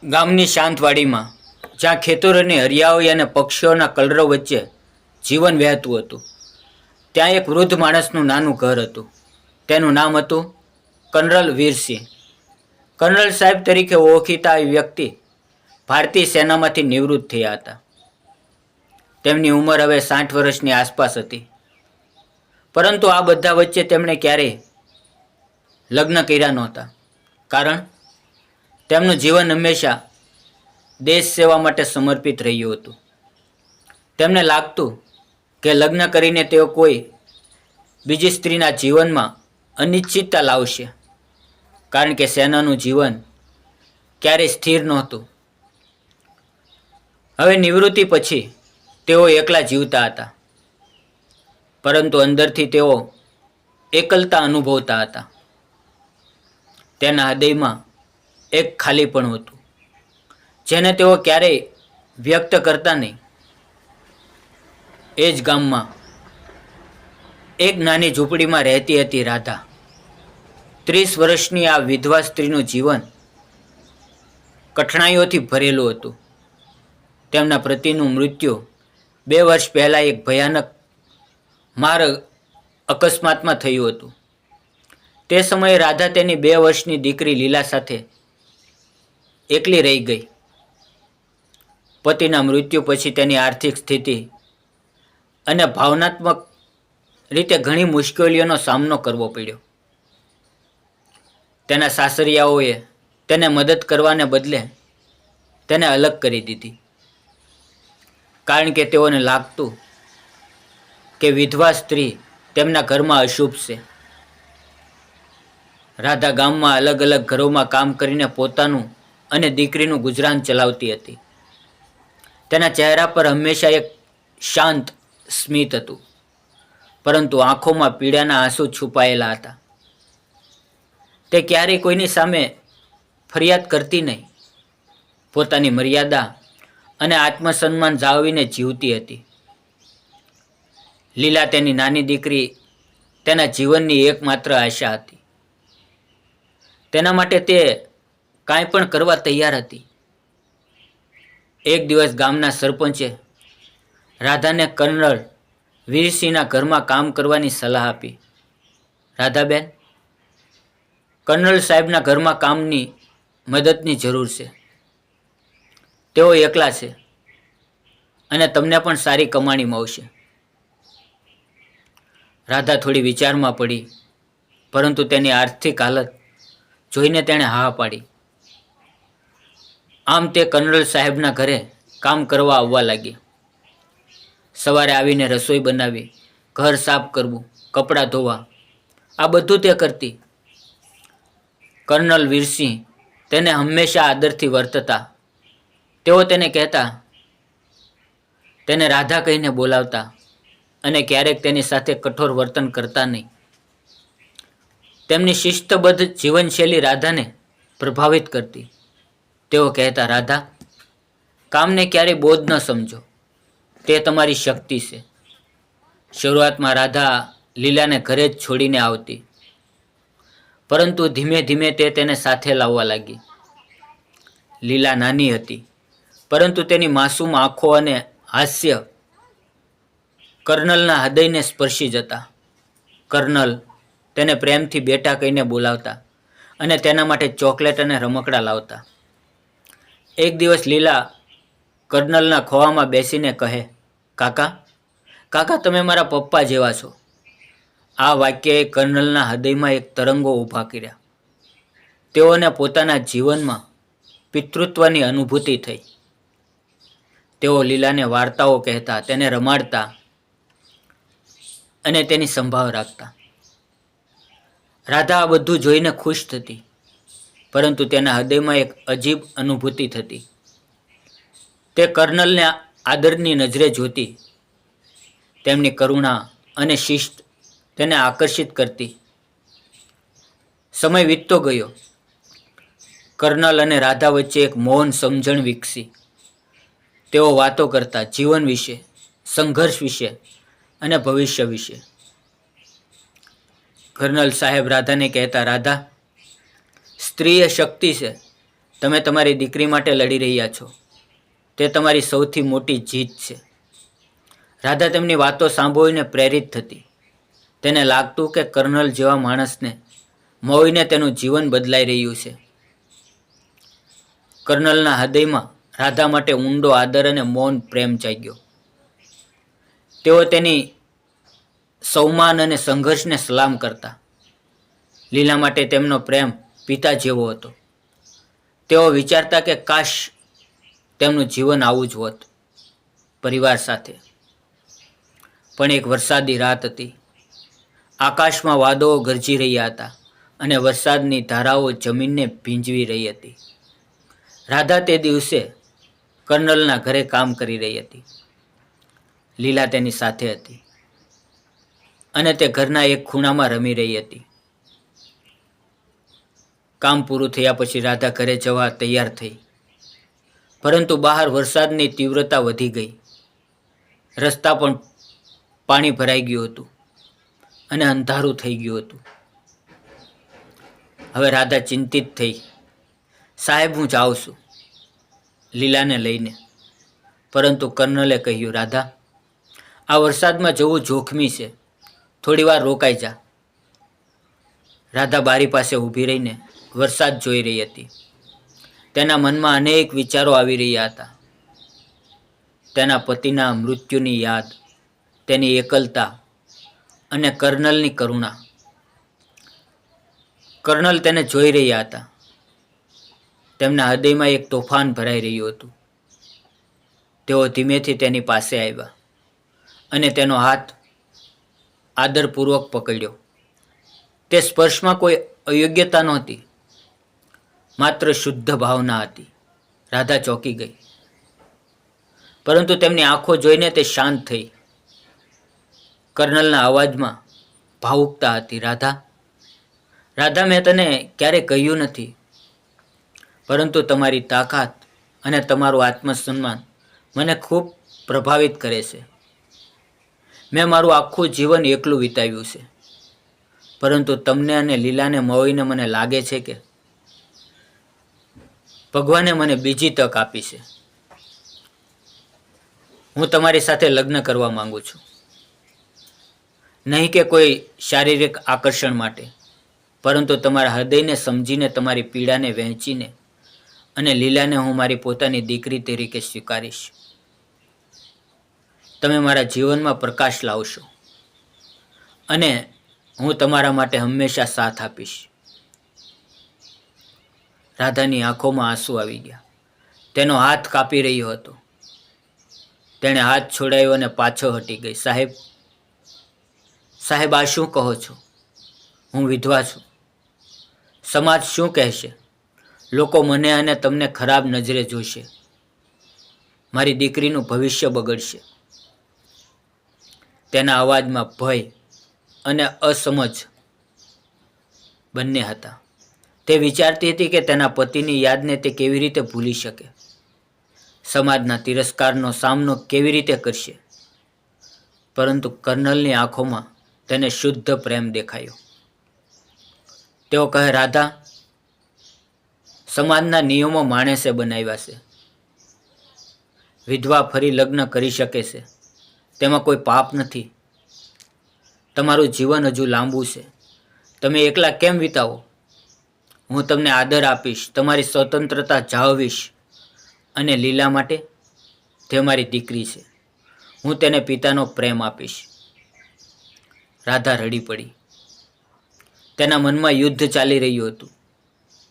ગામની શાંત વાડીમાં જ્યાં ખેતરોની હરિયાળી અને પક્ષીઓના કલરવ વચ્ચે જીવન વહેતું હતું, ત્યાં એક વૃદ્ધ માણસનું નાનું ઘર હતું. તેનું નામ હતું કર્નલ વીરસિંહ. કર્નલ સાહેબ તરીકે ઓળખીતા એ વ્યક્તિ ભારતીય સેનામાંથી નિવૃત્ત થયા હતા. તેમની ઉંમર હવે 60 વર્ષની આસપાસ હતી. પરંતુ આ બધા વચ્ચે તેમણે ક્યારેય લગ્ન કર્યા નહોતા, કારણ તેમનું જીવન હંમેશા દેશ સેવા માટે સમર્પિત રહ્યું હતું. તેમને લાગતું કે લગ્ન કરીને તેઓ કોઈ બીજી સ્ત્રીના જીવનમાં અનિશ્ચિતતા લાવશે, કારણ કે સેનાનું જીવન ક્યારેય સ્થિર નહોતું. હવે નિવૃત્તિ પછી તેઓ એકલા જીવતા હતા, પરંતુ અંદરથી તેઓ એકલતા અનુભવતા હતા. તેના હૃદયમાં એક ખાલીપણું હતું, જેને તેઓ ક્યારેય વ્યક્ત કરતા નહીં. એ જ ગામમાં એક નાની ઝૂંપડીમાં રહેતી હતી રાધા. 30 વર્ષની આ વિધવા સ્ત્રીનું જીવન કઠણાઈઓથી ભરેલું હતું. તેમના પતિનું મૃત્યુ 2 વર્ષ પહેલાં એક ભયાનક માર્ગ અકસ્માતમાં થયું હતું. તે સમયે રાધા તેની 2 વર્ષની દીકરી લીલા સાથે એકલી રહી ગઈ. પતિના મૃત્યુ પછી તેની આર્થિક સ્થિતિ અને ભાવનાત્મક રીતે ઘણી મુશ્કેલીઓનો સામનો કરવો પડ્યો. તેના સાસરિયાઓએ તેને મદદ કરવાને બદલે તેને અલગ કરી દીધી, કારણ કે તેઓને લાગતું કે વિધવા સ્ત્રી તેમના ઘરમાં અશુભ છે. રાધા ગામમાં અલગ અલગ ઘરોમાં કામ કરીને પોતાનું અને દીકરીનું ગુજરાન ચલાવતી હતી. તેના ચહેરા પર હંમેશા એક શાંત સ્મિત હતું, પરંતુ આંખોમાં પીડાના આંસુ છુપાયેલા હતા. તે ક્યારેય કોઈની સામે ફરિયાદ કરતી નહીં. પોતાની મર્યાદા અને આત્મસન્માન જાળવીને જીવતી હતી. લીલા તેની નાની દીકરી તેના જીવનની એકમાત્ર આશા હતી. તેના માટે તે કાંઈ પણ કરવા તૈયાર હતી. એક દિવસ ગામના સરપંચે રાધાને કર્નલ વીરસિંહના ઘરમાં કામ કરવાની સલાહ આપી. રાધાબેન, કર્નલ સાહેબના ઘરમાં કામની મદદની જરૂર છે. તેઓ એકલા છે અને તમને પણ સારી કમાણી મળશે. રાધા થોડી વિચારમાં પડી, પરંતુ તેની આર્થિક હાલત જોઈને તેણે હા પાડી. આમ તે કર્નલ સાહેબના ઘરે કામ કરવા આવવા લાગી. સવારે આવીને રસોઈ બનાવી, ઘર સાફ કરવું, કપડાં ધોવા, આ બધું તે કરતી. કર્નલ વીરસિંહ તેને હંમેશા આદરથી વર્તતા. તેઓ તેને કહેતા, તેને રાધા કહીને બોલાવતા અને ક્યારેક તેની સાથે કઠોર વર્તન કરતા નહીં. તેમની શિસ્તબદ્ધ જીવનશૈલી રાધાને પ્રભાવિત કરતી. તેઓ કહેતા, રાધા, કામને ક્યારેય બોજ ન સમજો, તે તમારી શક્તિ છે. શરૂઆતમાં રાધા લીલાને ઘરે જ છોડીને આવતી, પરંતુ ધીમે ધીમે તે તેને સાથે લાવવા લાગી. લીલા નાની હતી, પરંતુ તેની માસૂમ આંખો અને હાસ્ય કર્નલના હૃદયને સ્પર્શી જતા. કર્નલ તેને પ્રેમથી બેટા કહીને બોલાવતા અને તેના માટે ચોકલેટ અને રમકડા લાવતા. એક દિવસ લીલા કર્નલના ખોળામાં બેસીને કહે, કાકા, કાકા, તમે મારા પપ્પા જેવા છો. આ વાક્યએ કર્નલના હૃદયમાં એક તરંગો ઊભા કર્યા. તેઓને પોતાના જીવનમાં પિતૃત્વની અનુભૂતિ થઈ. તેઓ લીલાને વાર્તાઓ કહેતા, તેને રમાડતા અને તેની સંભાળ રાખતા. રાધા આ બધું જોઈને ખુશ થતી, પરંતુ તેના હૃદયમાં એક અજીબ અનુભૂતિ થતી. તે કર્નલને આદરની નજરે જોતી. તેમની કરુણા અને શિસ્ત તેને આકર્ષિત કરતી. સમય વીતતો ગયો. કર્નલ અને રાધા વચ્ચે એક મૌન સમજણ વિકસી. તેઓ વાતો કરતા, જીવન વિશે, સંઘર્ષ વિશે અને ભવિષ્ય વિશે. કર્નલ સાહેબ રાધાને કહેતા, રાધા, સ્ત્રી એ શક્તિ છે, તમે તમારી દીકરી માટે લડી રહ્યા છો. તે તમારી સૌથી મોટી જીત છે. રાધા તેમની વાતો સાંભળીને પ્રેરિત થતી. તેને લાગતું કે કર્નલ જેવા માણસને મળીને તેનું જીવન બદલાઈ રહ્યું છે. કર્નલના હૃદયમાં રાધા માટે ઊંડો આદર અને મૌન પ્રેમ જાગ્યો. તેઓ તેની સૌમાન અને સંઘર્ષને સલામ કરતા. લીલા માટે તેમનો પ્રેમ પિતા જેવો હતો. તેઓ વિચારતા કે કાશ તેમનું જીવન આવું જ હોત, પરિવાર સાથે. પણ એક વરસાદી રાત હતી. આકાશમાં વાદળો ગરજી રહ્યા હતા અને વરસાદની ધારાઓ જમીનને ભીંજવી રહી હતી. રાધા તે દિવસે કર્નલના ઘરે કામ કરી રહી હતી. લીલા તેની સાથે હતી અને તે ઘરના એક ખૂણામાં રમી રહી હતી. કામ પૂરું થયા પછી રાધા ઘરે જવા તૈયાર થઈ. પરંતુ બહાર વરસાદની તીવ્રતા વધી ગઈ. રસ્તા પણ પાણી ભરાઈ ગયું હતું અને અંધારું થઈ ગયું હતું. હવે રાધા ચિંતિત થઈ. સાહેબ, હું જાઉં છું લીલાને લઈને. પરંતુ કર્નલે કહ્યું, રાધા, આ વરસાદમાં જવું જોખમી છે. થોડી વાર રોકાઈ જા. રાધા બારી પાસે ઊભી રહીને વરસાદ જોઈ રહી હતી. તેના મનમાં અનેક વિચારો આવી રહ્યા હતા. તેના પતિના મૃત્યુની યાદ, તેની એકલતા અને કર્નલની કરુણા. કર્નલ તેને જોઈ રહ્યા હતા. તેમના હૃદયમાં એક તોફાન ભરાઈ રહ્યું હતું. તેઓ ધીમેથી તેની પાસે આવ્યા અને તેનો હાથ આદરપૂર્વક પકડ્યો. તે સ્પર્શમાં કોઈ અયોગ્યતા નહોતી, માત્ર શુદ્ધ ભાવના હતી. રાધા ચોંકી ગઈ, પરંતુ તેમની આંખો જોઈને તે શાંત થઈ. કર્નલના અવાજમાં ભાવુકતા હતી. રાધા, રાધા, મેં તને ક્યારેય કહ્યું નથી, પરંતુ તમારી તાકાત અને તમારું આત્મસન્માન મને ખૂબ પ્રભાવિત કરે છે. મેં મારું આખું જીવન એકલું વિતાવ્યું છે, પરંતુ તમને અને લીલાને મળીને મને લાગે છે કે ભગવાને મને બીજી તક આપી છે. હું તમારી સાથે લગ્ન કરવા માંગુ છું. નહીં કે કોઈ શારીરિક આકર્ષણ માટે, પરંતુ તમારા હૃદયને સમજીને, તમારી પીડાને વહેંચીને, અને લીલાને હું મારી પોતાની દીકરી તરીકે સ્વીકારીશ. તમે મારા જીવનમાં પ્રકાશ લાવશો અને હું તમારા માટે હંમેશા સાથ આપીશ. રાધાની આંખોમાં આંસુ આવી ગયા. તેનો હાથ કાપી રહ્યો હતો. તેણે હાથ છોડાયો અને પાછો હટી ગઈ. સાહેબ, સાહેબ, આ શું કહો છો? હું વિધવા છું. સમાજ શું કહેશે? લોકો મને અને તમને ખરાબ નજરે જોશે. મારી દીકરીનું ભવિષ્ય બગડશે. તેના અવાજમાં ભય અને અસમજ બંને હતા. તે વિચારતી હતી કે તેના પતિની યાદને તે કેવી રીતે ભૂલી શકે, સમાજના તિરસ્કારનો સામનો કેવી રીતે કરશે. પરંતુ કર્નલની આંખોમાં તેને શુદ્ધ પ્રેમ દેખાયો. તેઓ કહે, રાધા, સમાજના નિયમો માણસે બનાવ્યા છે. વિધવા ફરી લગ્ન કરી શકે છે, તેમાં કોઈ પાપ નથી. તમારું જીવન હજુ લાંબુ છે. તમે એકલા કેમ વિતાવો? હું તમને આદર આપીશ, તમારી સ્વતંત્રતા જાળવીશ, અને લીલા માટે, તે મારી દીકરી છે, હું તેને પિતાનો પ્રેમ આપીશ. રાધા રડી પડી. તેના મનમાં યુદ્ધ ચાલી રહ્યું હતું.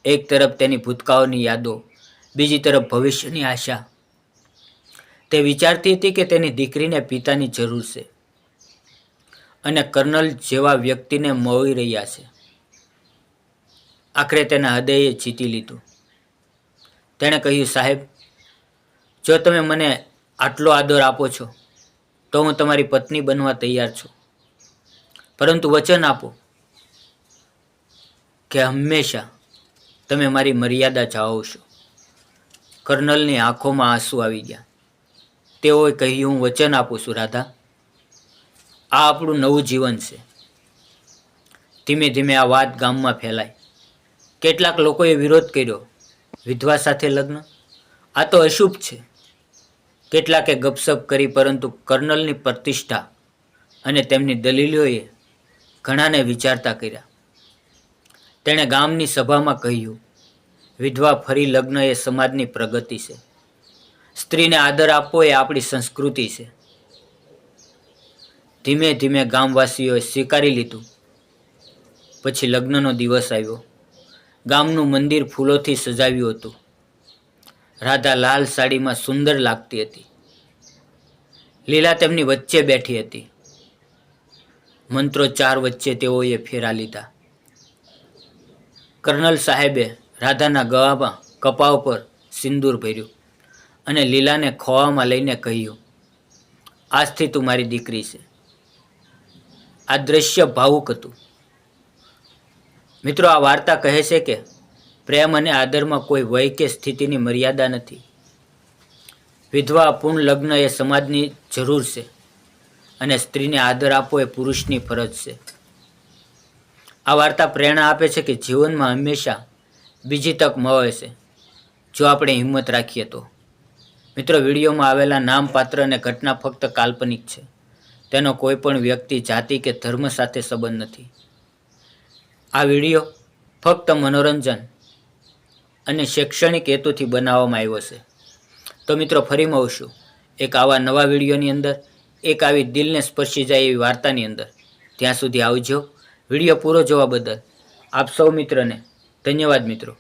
એક તરફ તેની ભૂતકાળની યાદો, બીજી તરફ ભવિષ્યની આશા. તે વિચારતી હતી કે તેની દીકરીને પિતાની જરૂર છે અને કર્નલ જેવા વ્યક્તિને મળી રહ્યા છે. આખરે તેના હૃદયે જીતી લીધું. તેણે કહ્યું, સાહેબ, જો તમે મને આટલો આદર આપો છો તો હું તમારી પત્ની બનવા તૈયાર છું. પરંતુ વચન આપો કે હંમેશા તમે મારી મર્યાદા જાળવશો. કર્નલની આંખોમાં આંસુ આવી ગયા. તેઓએ કહ્યું, હું વચન આપું છું રાધા. આ આપણું નવું જીવન છે. ધીમે ધીમે આ વાત ગામમાં ફેલાઈ. કેટલાક લોકોએ વિરોધ કર્યો, વિધવા સાથે લગ્ન? આ તો અશુભ છે. કેટલાકે ગપસપ કરી, પરંતુ કર્નલની પ્રતિષ્ઠા અને તેમની દલીલોએ ઘણાને વિચારતા કર્યા. તેણે ગામની સભામાં કહ્યું, વિધવા ફરી લગ્ન એ સમાજની પ્રગતિ છે. સ્ત્રીને આદર આપવો એ આપણી સંસ્કૃતિ છે. ધીમે ધીમે ગામવાસીઓએ સ્વીકારી લીધું. પછી લગ્નનો દિવસ આવ્યો. ગામનું મંદિર ફૂલોથી સજાવ્યું હતું. રાધા લાલ સાડીમાં સુંદર લાગતી હતી. લીલા તેમની વચ્ચે બેઠી હતી. મંત્રોચ્ચાર વચ્ચે તેઓએ ફેરા લીધા. કર્નલ સાહેબે રાધાના ગળામાં કપાળ પર સિંદૂર ભર્યું અને લીલાને ખોળામાં લઈને કહ્યું, આજથી તું મારી દીકરી છે. આ દ્રશ્ય ભાવુક હતું. મિત્રો, આ વાર્તા કહે છે કે પ્રેમ અને આદરમાં કોઈ વય કે સ્થિતિની મર્યાદા નથી. વિધવા પૂર્ણ લગ્ન એ સમાજની જરૂર છે અને સ્ત્રીને આદર આપવો એ પુરુષની ફરજ છે. આ વાર્તા પ્રેરણા આપે છે કે જીવનમાં હંમેશા બીજી તક મળે છે, જો આપણે હિંમત રાખીએ તો. મિત્રો, વિડીયોમાં આવેલા નામ, પાત્ર અને ઘટના ફક્ત કાલ્પનિક છે. તેનો કોઈ પણ વ્યક્તિ, જાતિ કે ધર્મ સાથે સંબંધ નથી. આ વિડીયો ફક્ત મનોરંજન અને શૈક્ષણિક હેતુથી બનાવવામાં આવ્યો છે. તો મિત્રો, ફરી મળશું એક આવા નવા વિડીયોની અંદર, એક આવી દિલને સ્પર્શી જાય એવી વાર્તાની અંદર. ત્યાં સુધી આવજો. વિડીયો પૂરો જોવા બદલ આપ સૌ મિત્રને ધન્યવાદ મિત્રો.